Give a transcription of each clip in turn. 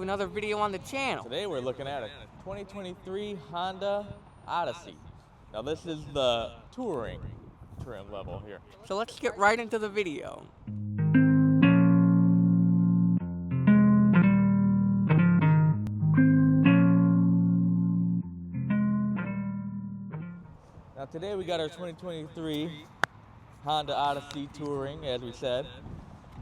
another video on the channel. Today we're looking at a 2023 Honda Odyssey. Now this is the touring trim level here. So let's get right into the video. Now today we got our 2023 Honda Odyssey touring, as we said,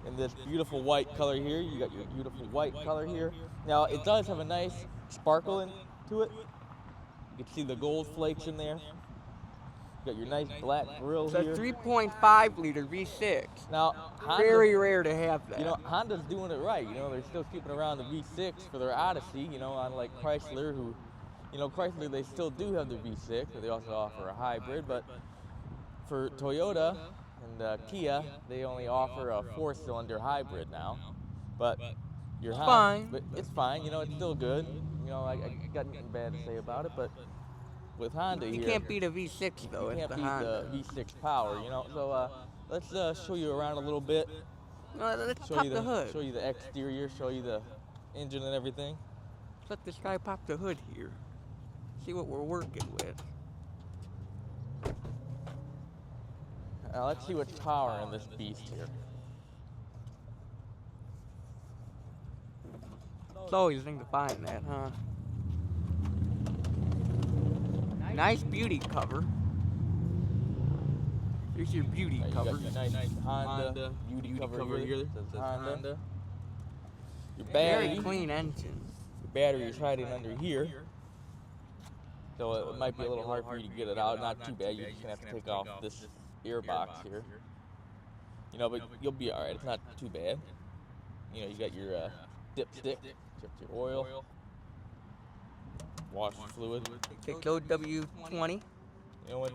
in this beautiful white color here. You got your beautiful white color here. Now it does have a nice sparkle into it. You can see the gold flakes in there. You got your nice black grille here. It's a 3.5 liter V6. Now, very rare to have that. You know, Honda's doing it right. You know, they're still keeping around the V6 for their Odyssey, you know, unlike Chrysler, who, you know, Chrysler, they still do have their V6, but they also offer a hybrid. But for Toyota and Kia, they only offer a 4-cylinder hybrid now. But your Honda, fine. But it's fine. You know, it's still good. You know, I got nothing bad to say about it. But with Honda, you can't beat a V6 though. You can't beat Honda. the V6 power. You know, so let's show you around a little bit. Let's pop the hood. Show you the exterior. Show you the engine and everything. Let this guy pop the hood here. See what we're working with. Now let's see what's powering this beast here. It's always a thing to find that, huh? Nice beauty cover. Here's your beauty cover. You got your nice Honda beauty cover here. That says Honda. Your battery. Very clean engine. Your battery is hiding under here. So it might be a little hard for you to get it out. Not too bad. You're just going to have to take off this ear box here. You know, but you'll be alright. It's not too bad. You know, you got your dipstick. Check your oil. Wash fluid. Take OW20. You know what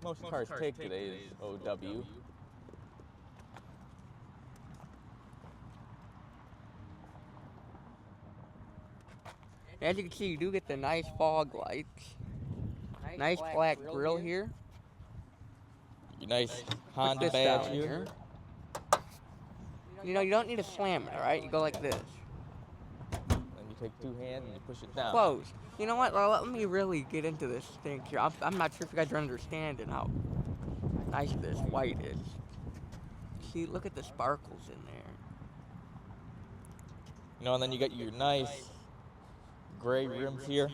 most cars take today is OW. As you can see, you do get the nice fog lights. Nice black grille here. Your nice Honda badge here. You know, you don't need to slam it, alright? You go like this. And you take two hands and you push it down. Close. You know what? Let me really get into this thing here. I'm not sure if you guys are understanding how nice this white is. See, look at the sparkles in there. You know, and then you got your nice gray rims here.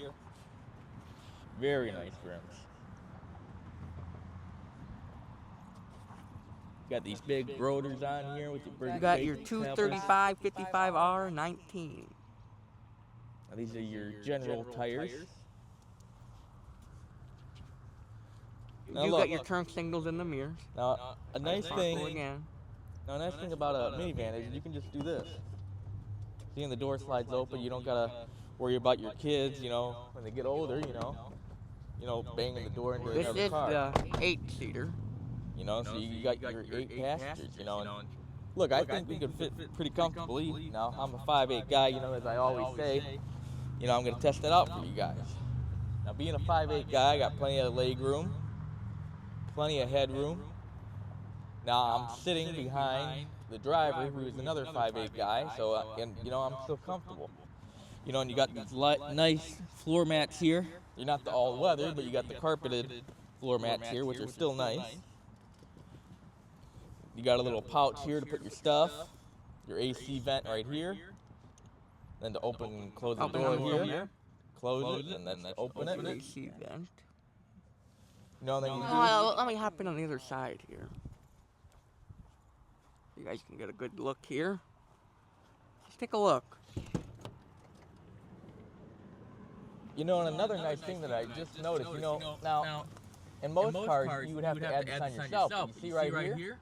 Very nice rims. You got these big rotors on here with your big. You got your 235 55R 19. Now these are your general tires. You got your turn signals in the mirrors. Now a nice thing. Again. Now a nice thing about a minivan is you can just do this. See, and the door slides open. You don't gotta worry about your kids. You know, when they get older. You know, banging the door into another car. This is the 8-seater. You know, so you got your 8 passengers. You know, and look, I think we could fit pretty comfortably. Now I'm a 5'8" guy. You know, as I always say. You know, I'm gonna test it out for you guys. Now, being a 5'8" guy, I got plenty of leg room, plenty of headroom. Now I'm sitting behind the driver, who is another 5'8" guy. So, and you know, I'm still comfortable. You know, and you got these nice floor mats here. You're not the all-weather, but you got the carpeted floor mats here, which are still nice. You got a little pouch here to put your stuff. Your AC vent right here. Then to open and close the door here. Close it and then open it. AC vent. No, then you let me hop in on the other side here. You guys can get a good look here. Let's take a look. You know, and another nice thing that I just noticed, you know, now, in most cars, you would have to add this on yourself. You see right here?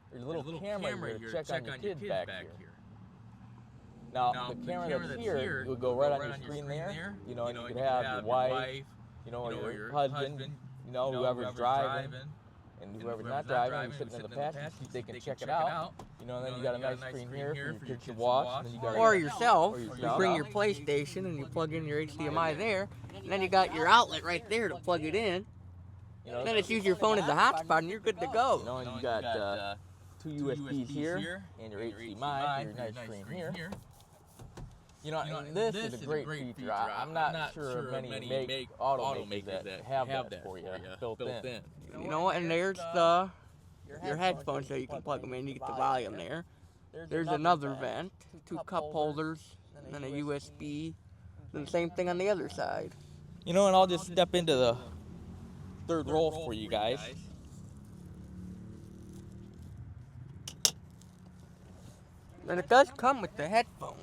There's a little camera here to check on your kids back here. Now, the camera that's here, it would go right on your screen there. You know, and you could have your wife, you know, or your husband, you know, whoever's driving. And whoever's not driving, who's sitting in the passenger seat, they can check it out. You know, and then you got a nice screen here for your kids to watch. And then you got or yourself. You bring your PlayStation and you plug in your HDMI there. And then you got your outlet right there to plug it in. You know, then it's use your phone as a hotspot and you're good to go. You know, and you got 2 USBs here and your HDMI for your nice screen here. You know, and this is a great feature. I'm not sure of many automakers that have that for you built in. You know what? And there's your headphones, so you can plug them in. You get the volume there. There's another vent, 2 cup holders, and then a USB. And the same thing on the other side. You know, and I'll just step into the third row for you guys. And it does come with the headphones.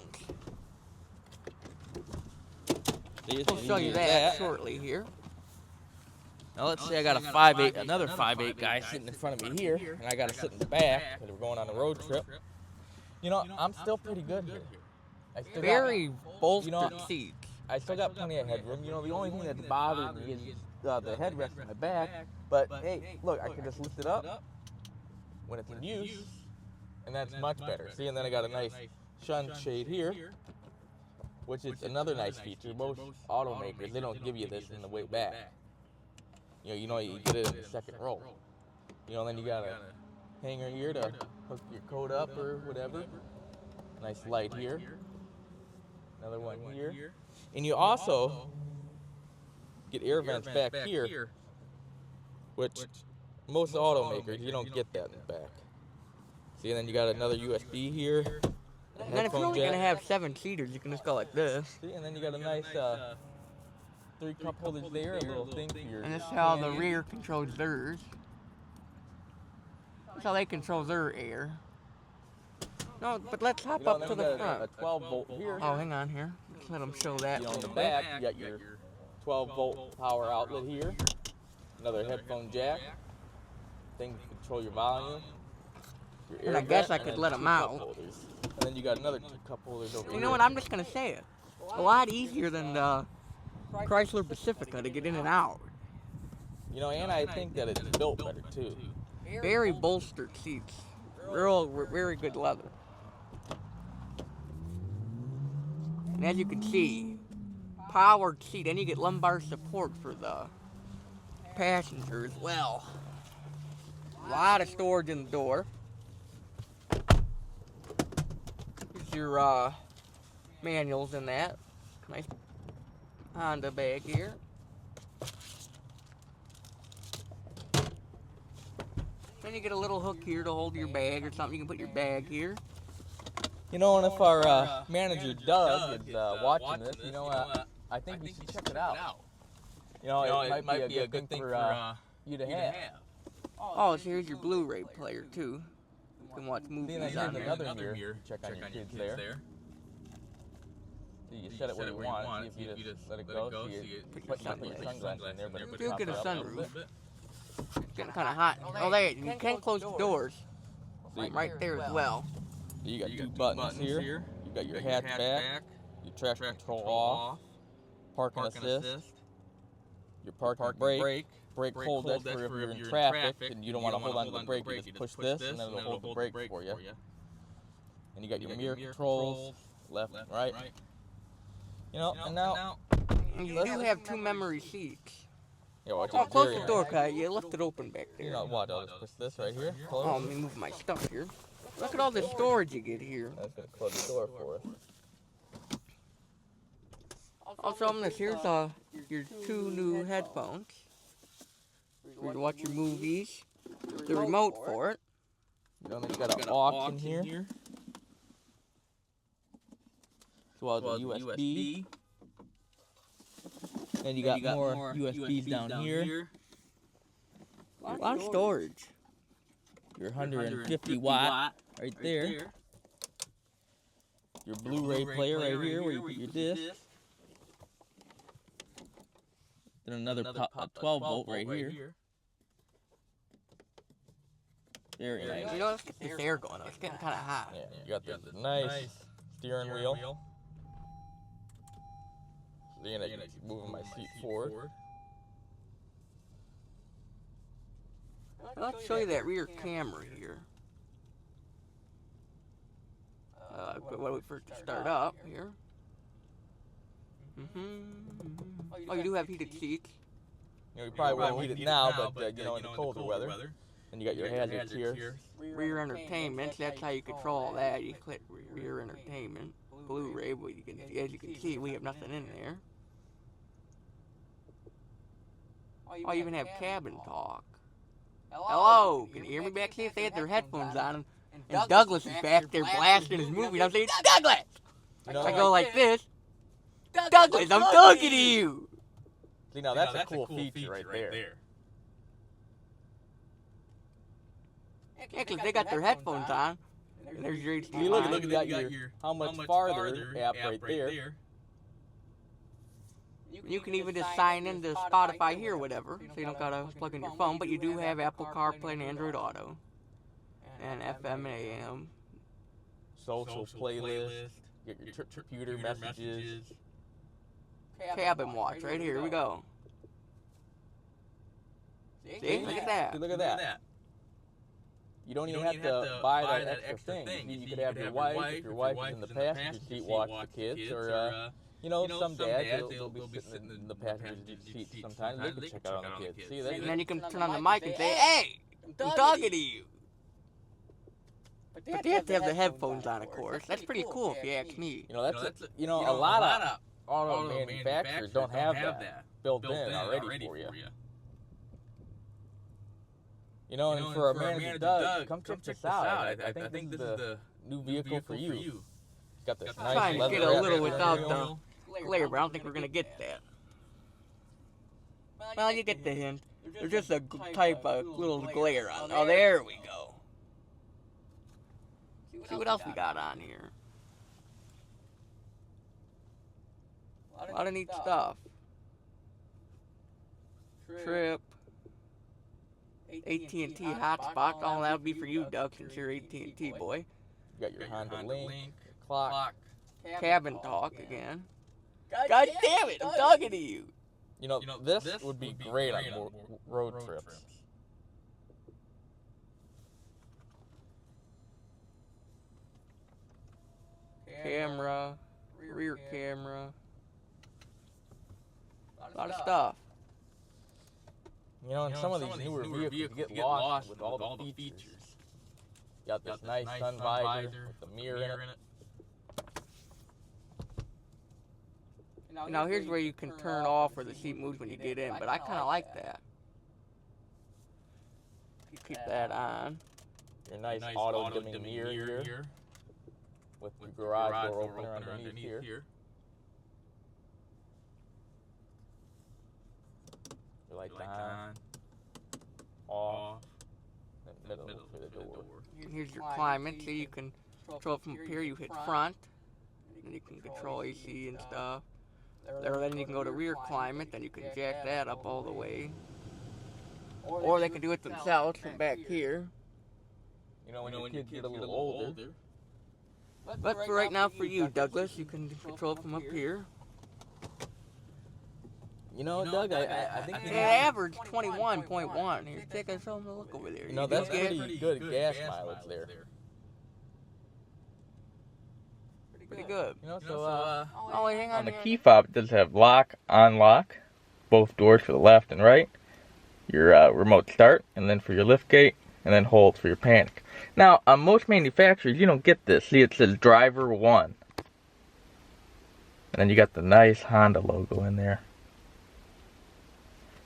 We'll show you that shortly here. Now let's say I got a 5'8", another 5'8" guy sitting in front of me here, and I got to sit in the back because we're going on a road trip. You know, I'm still pretty good here. I still Very bolstered seats. I still got plenty of headroom. You know, the only thing that's bothering me is the headrest on my back. But hey, look, I can just lift it up when it's in use, and that's much better. See, and then I got a nice sunshade here, which is another nice feature. Most automakers, they don't give you this in the way back. You know, you get it in the second row. You know, then you got a hanger here to hook your coat up or whatever. Nice light here. Another one here. And you also get air vents back here, which most automakers, you don't get that in the back. See, and then you got another USB here. And then if you're only going to have 7 seaters, you can just go like this. See, and then you got a nice 3 cup holders there, a little thing for your... And this is how the rear controls theirs. That's how they control their air. No, but let's hop up to the front. A 12 volt here. Oh, hang on here. Let's let them show that. On the back, you got your 12 volt power outlet here. Another headphone jack. Thing to control your volume. And I guess I could let them out. And then you got another 2 cup holders over here. You know what? I'm just going to say it. A lot easier than the Chrysler Pacifica to get in and out. You know, and I think that it's built better too. Very bolstered seats. Very good leather. And as you can see, powered seat, and you get lumbar support for the passenger as well. A lot of storage in the door. Here's your manuals in that. Nice Honda bag here. Then you get a little hook here to hold your bag or something. You can put your bag here. You know, and if our manager Doug is watching this, you know, I think we should check it out. You know, it might be a good thing for you to have. Oh, so here's your Blu-ray player too. You can watch movies on there. Another mirror. Check on your kids there. So you set it where you want. See if you just let it go. So you put your sunglasses in there, but you get a sunroof. It's getting kind of hot. Oh, there, you can close the doors. Right there as well. You got 2 buttons here. You got your hatchback, your traction control off, parking assist, your parking brake hold. That's for if you're in traffic and you don't want to hold on to the brake, you just push this and then it'll hold the brake for you. And you got your mirror controls, left and right. You know, and now you do have 2 memory seats. Yeah, watch oh, close the door, Kai. You left it open back there. You know what? I'll just push this right here. Close. Oh, let me move my stuff here. Look at all the storage you get here. That's going to close the door for us. Also, here's your 2 new headphones. Where you watch your movies. The remote for it. You know, you got an aux in here. As well as a USB. And you got more USBs down here. A lot of storage. Your 150 watt right there. Your Blu-ray player right here where you put your disc. Then another 12 volt right here. Very nice. You know, let's get this air going. It's getting kind of hot. Yeah, you got the nice steering wheel. Then I can move my seat forward. Let's show you that rear camera here. Wait for it to start up here. Oh, you do have heated seats. You know, you probably won't heat it now, but you know, in the colder weather. And you got your hazards here. Rear entertainment. That's how you control that. You click rear entertainment. Blu-ray, but as you can see, we have nothing in there. Oh, you even have cabin talk. Hello, can you hear me back here? They had their headphones on, and Douglas is back there blasting his movie. And I'm saying, Douglas! I go like this. Douglas, I'm talking to you! See, now that's a cool feature right there. Yeah, because they got their headphones on. And there's your HDMI. Look, you got your how much farther app right there. You can even just sign into Spotify here or whatever, so you don't gotta plug in your phone, but you do have Apple CarPlay and Android Auto. And FM and AM. Social playlist, get your computer messages. Cabin watch, right here we go. See? Look at that. Look at that. You don't even have to buy that extra thing. You could have your wife, if your wife is in the passenger seat, watch the kids, or you know, some dads will be sitting in the passenger seat sometimes. They can check out on the kids. See that? And then you can turn on the mic and say, "Hey, I'm talking to you." But they have to have the headphones on, of course. That's pretty cool if you ask me. You know, a lot of auto manufacturers don't have that built in already for you. You know, and for our manager Doug, come check this out. I think this is the new vehicle for you. It's got this nice trying to leather get a little wrap without the glare, but I don't think we're gonna get that. Well, you get the hint. There's just a type of little glare on. Oh, there we go. See what else we got on here. A lot of neat stuff. Trip. AT&T hotspot. All that'll be for you, Doug, since you're AT&T boy. You got your Honda Link, clock, cabin talk again. God damn it! I'm talking to you. You know, this would be great on road trips. Camera, rear camera, a lot of stuff. You know, in some of these newer vehicles, you get lost with all the features. You got this nice sun visor with the mirror in it. Now here's where you can turn off or the seat moves when you get in, but I kind of like that. You keep that on. Your nice auto-dimming mirror here with the garage door opener underneath here. Your lights on, off, and middle for the door. Here's your climate, so you can control from here. You hit front, and you can control AC and stuff. Then you can go to rear climate, then you can jack that up all the way. Or they can do it themselves from back here. You know, when your kids get a little older. But for right now, for you, Douglas, you can control from up here. You know, Doug, I think the average 21.1. Here, take us home to look over there. You know, that's pretty good gas mileage there. Pretty good. You know, so hang on. On the key fob, it does have lock, unlock, both doors for the left and right. Your remote start, and then for your lift gate, and then hold for your panic. Now, on most manufacturers, you don't get this. See, it says driver 1. And then you got the nice Honda logo in there.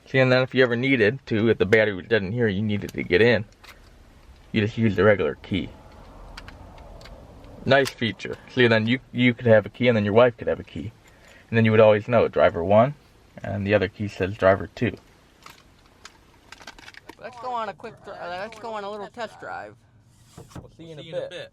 See, and then if you ever needed to, if the battery was dead in here, you needed to get in, you just use the regular key. Nice feature. See, then you could have a key, and then your wife could have a key. And then you would always know, driver 1, and the other key says driver 2. Let's go on let's go on a little test drive. We'll see you in a bit.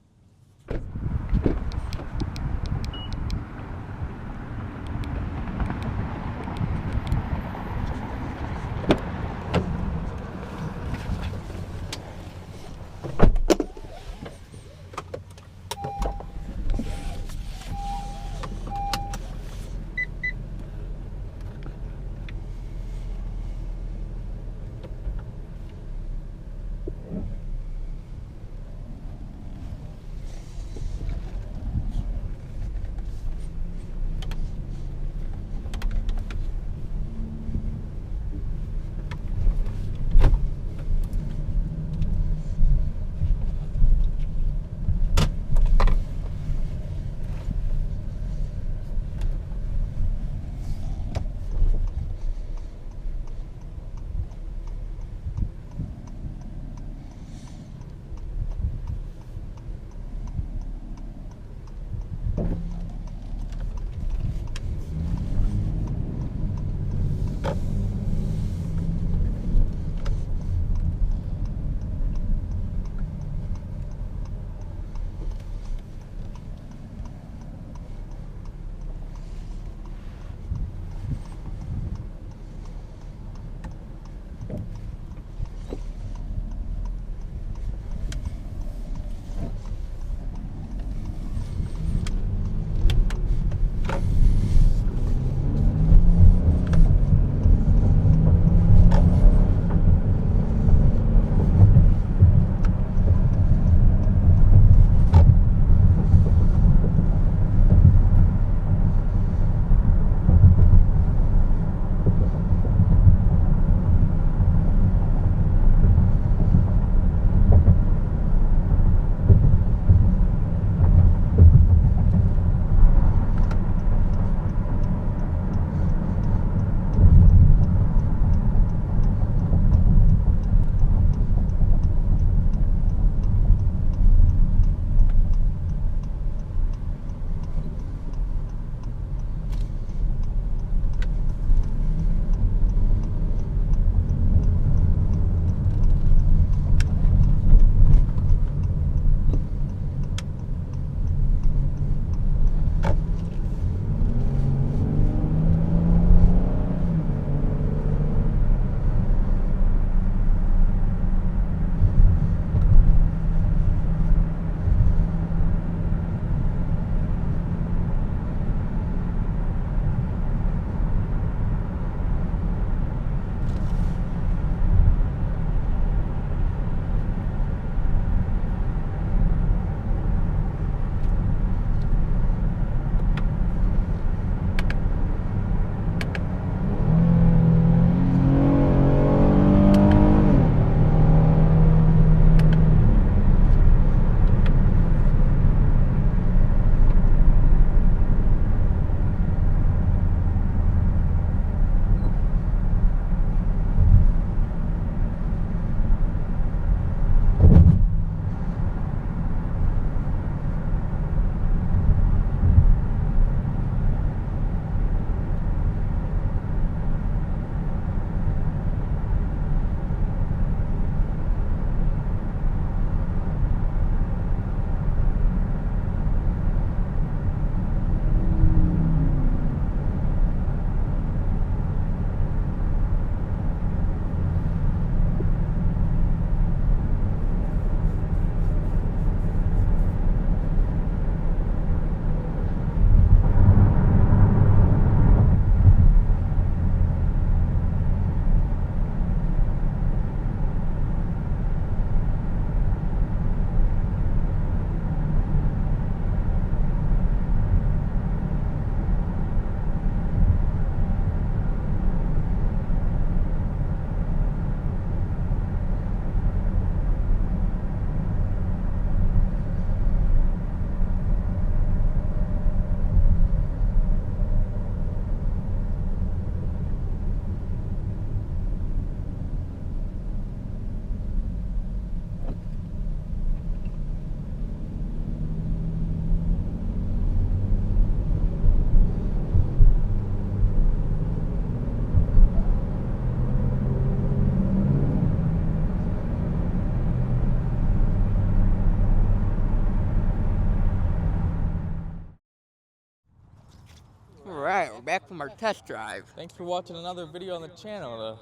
from our test drive. Thanks for watching another video on the channel.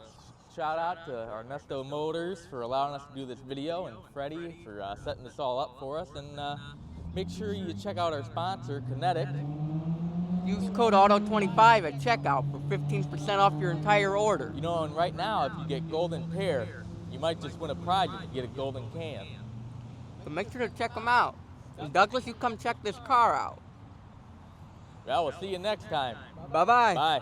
Shout out to Ernesto Motors for allowing us to do this video, and Freddie for setting this all up for us. And make sure you check out our sponsor, Kinetic. Use code AUTO25 at checkout for 15% off your entire order. You know, and right now, if you get golden pair, you might just win a prize if you get a golden can. So make sure to check them out. And Douglas, you come check this car out. Well, we'll see you next time. Bye-bye. Bye.